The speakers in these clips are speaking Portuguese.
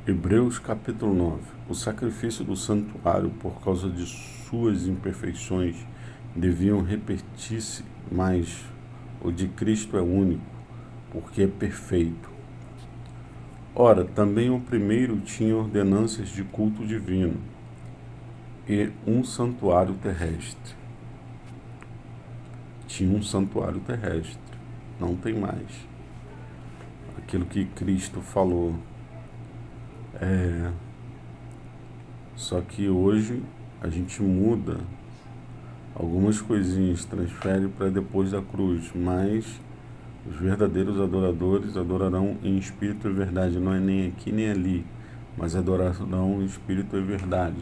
Hebreus capítulo 9. O sacrifício do santuário, por causa de suas imperfeições, deviam repetir-se, mas o de Cristo é único, porque é perfeito. Ora, também o primeiro tinha ordenanças de culto divino e um santuário terrestre. Tinha um santuário terrestre, não tem mais. Aquilo que Cristo falou. Só que hoje a gente muda algumas coisinhas, transfere para depois da cruz, mas os verdadeiros adoradores adorarão em espírito e verdade, não é nem aqui nem ali, mas adorarão em espírito e verdade.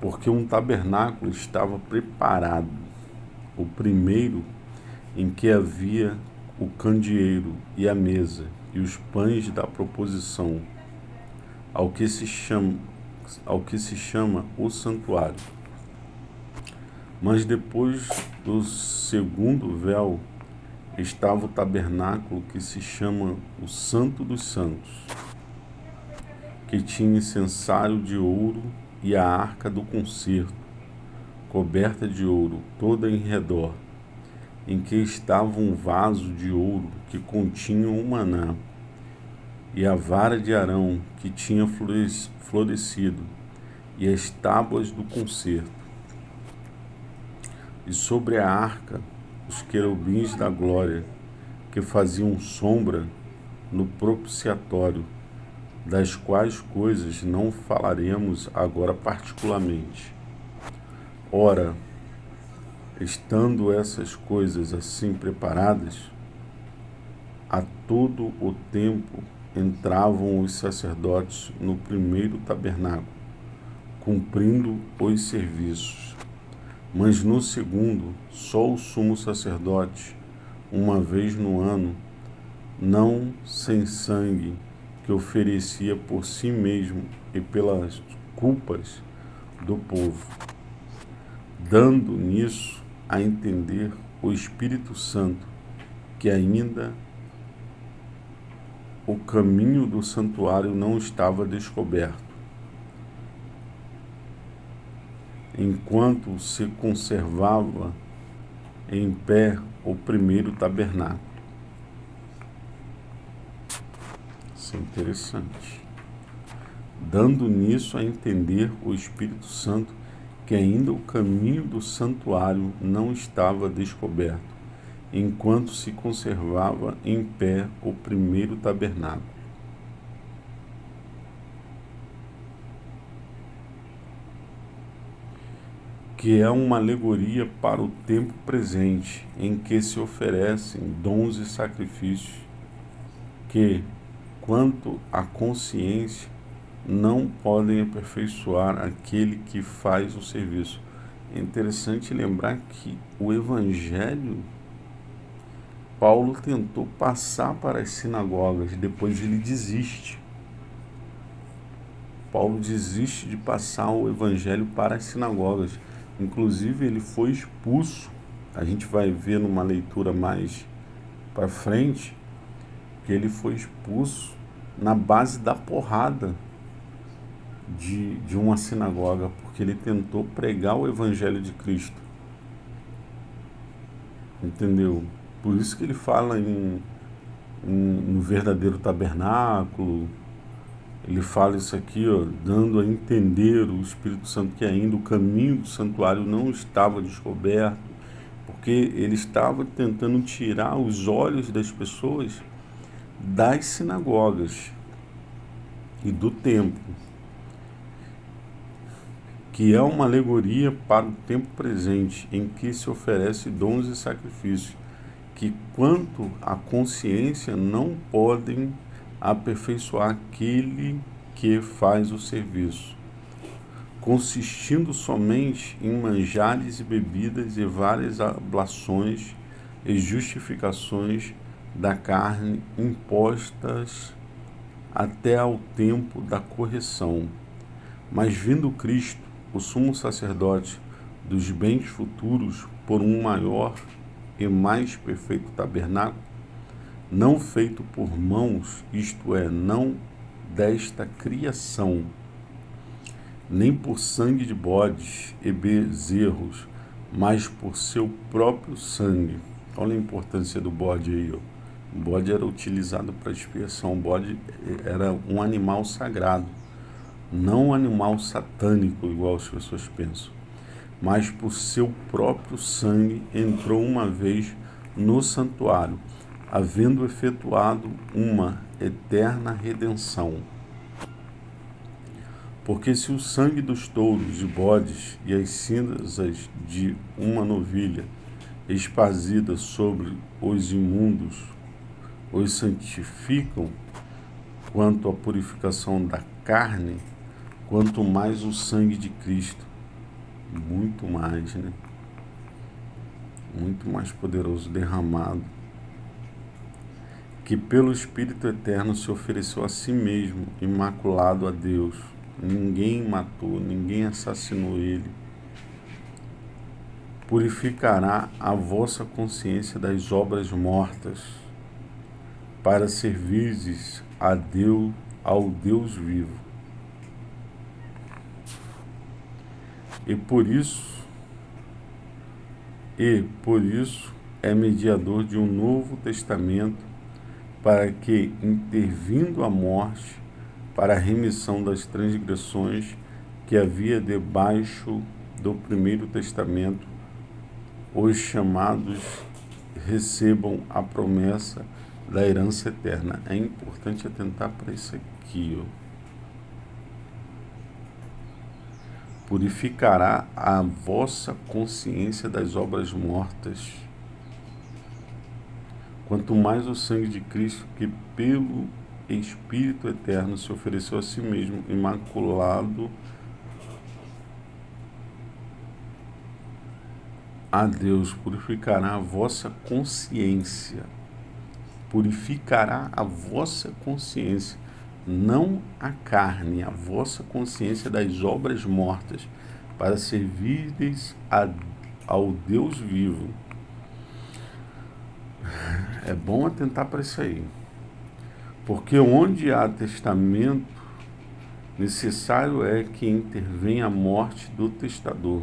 Porque um tabernáculo estava preparado, o primeiro em que havia o candeeiro e a mesa e os pães da proposição, ao que se chama o santuário. Mas depois do segundo véu estava o tabernáculo que se chama o Santo dos Santos, que tinha incensário de ouro e a arca do concerto, coberta de ouro toda em redor, em que estava um vaso de ouro que continha o maná, e a vara de Arão que tinha florescido, e as tábuas do concerto. E sobre a arca, os querubins da glória, que faziam sombra no propiciatório, das quais coisas não falaremos agora particularmente. Ora, estando essas coisas assim preparadas, a todo o tempo entravam os sacerdotes no primeiro tabernáculo, cumprindo os serviços. Mas no segundo, só o sumo sacerdote, uma vez no ano, não sem sangue, que oferecia por si mesmo e pelas culpas do povo, dando nisso a entender o Espírito Santo, que ainda o caminho do santuário não estava descoberto, enquanto se conservava em pé o primeiro tabernáculo. Isso é interessante. Dando nisso a entender o Espírito Santo que ainda o caminho do santuário não estava descoberto, enquanto se conservava em pé o primeiro tabernáculo. Que é uma alegoria para o tempo presente, em que se oferecem dons e sacrifícios que, quanto à consciência, não podem aperfeiçoar aquele que faz o serviço. É interessante lembrar que o Evangelho, Paulo tentou passar para as sinagogas, depois ele desiste. Paulo desiste de passar o Evangelho para as sinagogas. Inclusive, ele foi expulso. A gente vai ver numa leitura mais para frente que ele foi expulso na base da porrada de uma sinagoga, porque ele tentou pregar o Evangelho de Cristo. Entendeu? Por isso que ele fala no verdadeiro tabernáculo. Ele fala isso aqui, dando a entender o Espírito Santo que ainda o caminho do santuário não estava descoberto, porque ele estava tentando tirar os olhos das pessoas das sinagogas e do templo, que é uma alegoria para o tempo presente, em que se oferece dons e sacrifícios, que quanto à consciência não podem aperfeiçoar aquele que faz o serviço, consistindo somente em manjares e bebidas e várias ablações e justificações da carne impostas até ao tempo da correção. Mas vindo Cristo, o sumo sacerdote dos bens futuros, por um maior e mais perfeito tabernáculo, não feito por mãos, isto é, não desta criação, nem por sangue de bodes e bezerros, mas por seu próprio sangue. Olha a importância do bode aí, ó. O bode era utilizado para expiação. O bode era um animal sagrado, não um animal satânico, igual as pessoas pensam. Mas por seu próprio sangue entrou uma vez no santuário, havendo efetuado uma eterna redenção. Porque se o sangue dos touros e bodes e as cinzas de uma novilha esparzidas sobre os imundos os santificam quanto à purificação da carne, quanto mais o sangue de Cristo, muito mais, né? Muito mais poderoso, derramado, que pelo Espírito Eterno se ofereceu a si mesmo, imaculado a Deus. Ninguém matou, ninguém assassinou ele. Purificará a vossa consciência das obras mortas, para servirdes a Deus, ao Deus vivo. E por isso é mediador de um novo testamento, para que, intervindo a morte, para a remissão das transgressões que havia debaixo do primeiro testamento, os chamados recebam a promessa da herança eterna. É importante atentar para isso aqui, ó. Purificará a vossa consciência das obras mortas. Quanto mais o sangue de Cristo, que pelo Espírito Eterno se ofereceu a si mesmo, imaculado a Deus, purificará a vossa consciência. Purificará a vossa consciência, não a carne, a vossa consciência das obras mortas, para servirdes ao Deus vivo. É bom atentar para isso aí. Porque onde há testamento, necessário é que intervenha a morte do testador.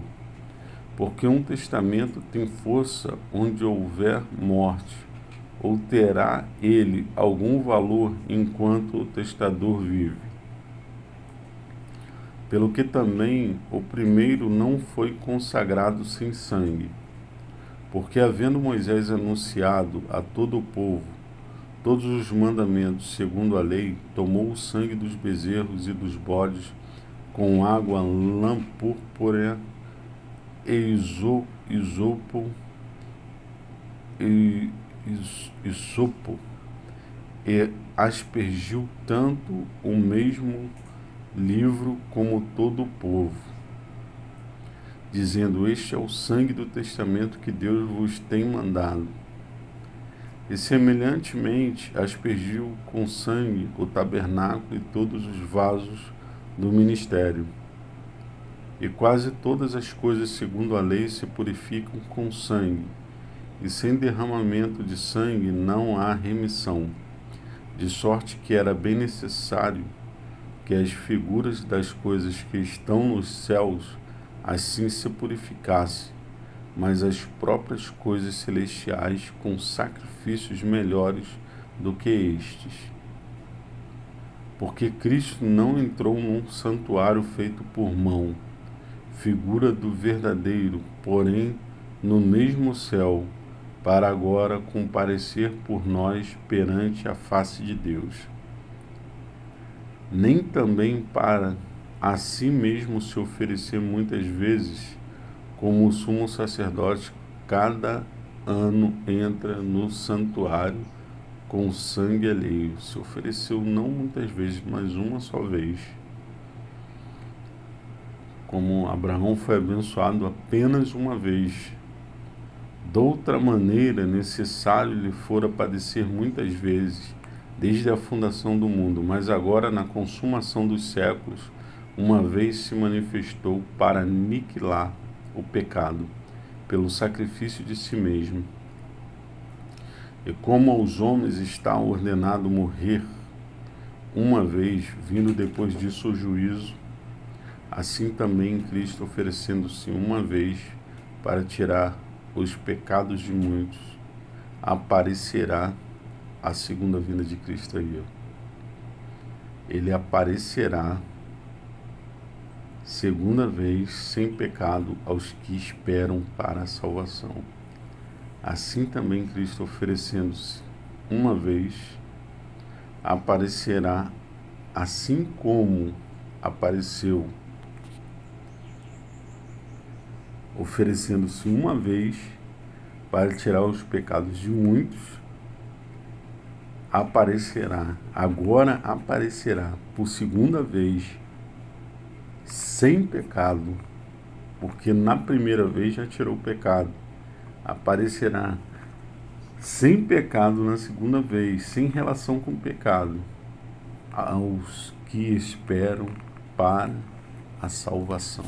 Porque um testamento tem força onde houver morte, ou terá ele algum valor enquanto o testador vive. Pelo que também o primeiro não foi consagrado sem sangue, porque havendo Moisés anunciado a todo o povo todos os mandamentos segundo a lei, tomou o sangue dos bezerros e dos bodes com água lã púrpura e isopo, e aspergiu tanto o mesmo livro como todo o povo, dizendo: este é o sangue do testamento que Deus vos tem mandado. E semelhantemente aspergiu com sangue o tabernáculo e todos os vasos do ministério. E quase todas as coisas segundo a lei se purificam com sangue, e sem derramamento de sangue não há remissão, de sorte que era bem necessário que as figuras das coisas que estão nos céus assim se purificassem, mas as próprias coisas celestiais com sacrifícios melhores do que estes. Porque Cristo não entrou num santuário feito por mão, figura do verdadeiro, porém no mesmo céu, para agora comparecer por nós perante a face de Deus. Nem também para a si mesmo se oferecer muitas vezes, como o sumo sacerdote cada ano entra no santuário com sangue alheio. Se ofereceu não muitas vezes, mas uma só vez. Como Abraão foi abençoado apenas uma vez. Doutra maneira, necessário lhe fora padecer muitas vezes, desde a fundação do mundo, mas agora, na consumação dos séculos, uma vez se manifestou para aniquilar o pecado, pelo sacrifício de si mesmo. E como aos homens está ordenado morrer uma vez, vindo depois disso o juízo, assim também Cristo oferecendo-se uma vez para tirar os pecados de muitos, aparecerá a segunda vinda de Cristo aí. Ele aparecerá segunda vez sem pecado aos que esperam para a salvação. Assim também Cristo oferecendo-se uma vez aparecerá, assim como apareceu oferecendo-se uma vez para tirar os pecados de muitos, agora aparecerá por segunda vez sem pecado, porque na primeira vez já tirou o pecado. Aparecerá sem pecado na segunda vez, sem relação com o pecado, aos que esperam para a salvação.